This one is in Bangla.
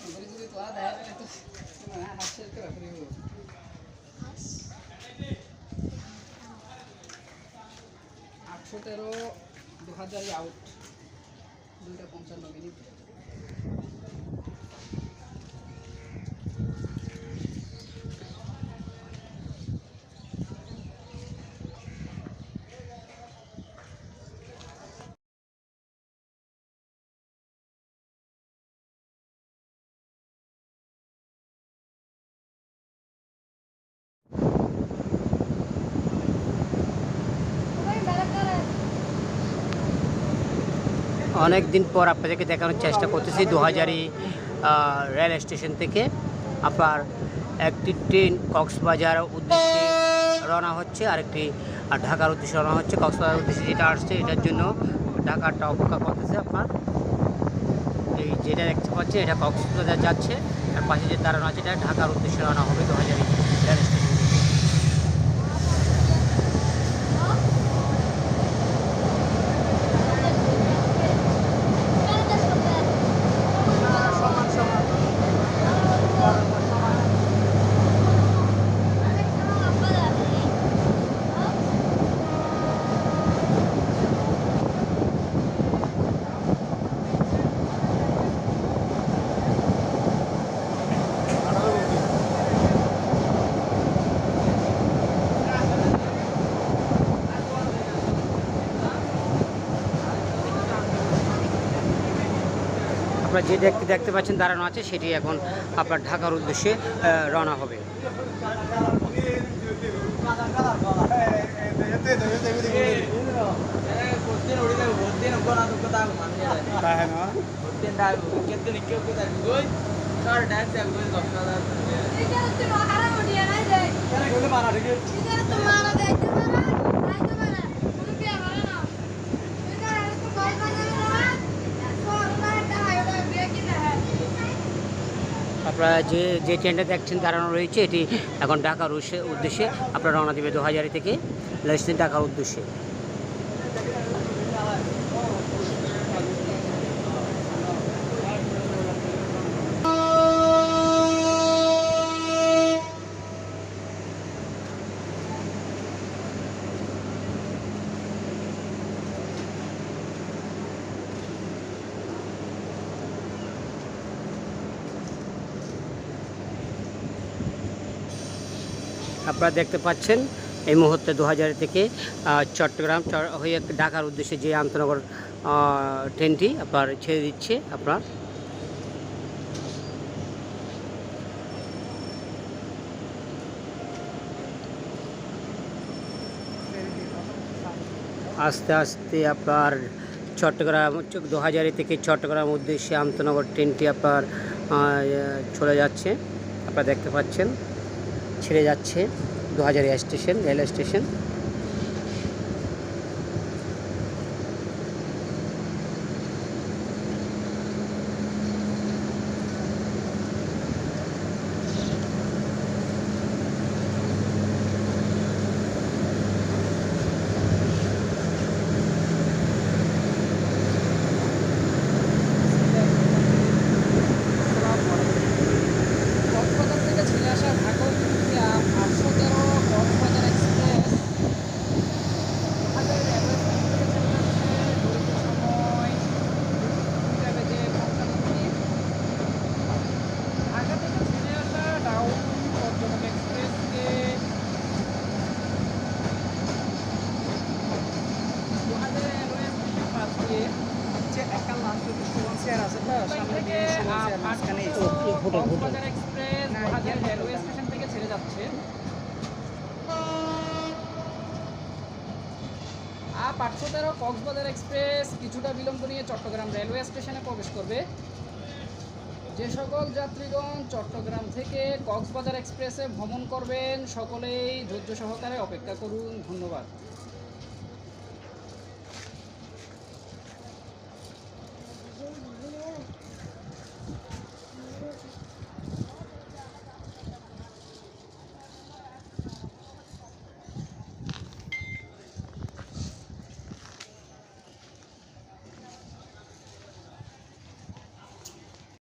813 2000 আউট 2:55 মিনিট। অনেক দিন পর আপনাদেরকে দেখানোর চেষ্টা করতেছি 2000 রেল স্টেশন থেকে আপনার একটি ট্রেন কক্সবাজার উদ্দেশ্যে রওনা হচ্ছে, আরেকটি ঢাকার উদ্দেশ্যে রওনা হচ্ছে। কক্সবাজার উদ্দেশ্যে যেটা আসছে এটার জন্য ঢাকাটা অপেক্ষা করতেছে। আপনার এই যেটা দেখতে পাচ্ছেন এটা কক্সবাজার যাচ্ছে, আর পাশে যে দাঁড়ানো আছে এটা ঢাকার উদ্দেশ্যে রওনা হবে 2000 রেল স্টেশন। আপনারা যে দেখতে পাচ্ছেন দাঁড়ানো আছে সেটি এখন আপনার ঢাকার উদ্দেশ্যে রওনা হবে। আপনারা যে ট্রেনটা দেখছেন দাঁড়ানো রয়েছে এটি এখন ঢাকার উদ্দেশ্যে আপনারা রওনা দেবে 2000 থেকে ঢাকার উদ্দেশ্যে। আপনারা দেখতে পাচ্ছেন এই মুহূর্তে 2000 থেকে চট্টগ্রাম হয়ে ঢাকার উদ্দেশ্যে যে আন্তনগর ট্রেনটি আপনার ছেড়ে দিচ্ছে। আপনার আস্তে আস্তে আপনার চট্টগ্রাম 2000 থেকে চট্টগ্রাম উদ্দেশ্যে আন্তনগর ট্রেনটি আপনার চলে যাচ্ছে। আপনারা দেখতে পাচ্ছেন ছেড়ে যাচ্ছে 2000 station rail station. Cox's Bazar express 2000 railway station থেকে ছেড়ে যাচ্ছে। আপ 813 কক্সবাজার এক্সপ্রেস কিছুটা বিলম্ব নিয়ে চট্টগ্রাম রেলওয়ে স্টেশনে প্রবেশ করবে। যে সকল যাত্রীগণ চট্টগ্রাম থেকে কক্সবাজার এক্সপ্রেসে ভ্রমণ করবেন সকলেই ধৈর্য সহকারে অপেক্ষা করুন। ধন্যবাদ।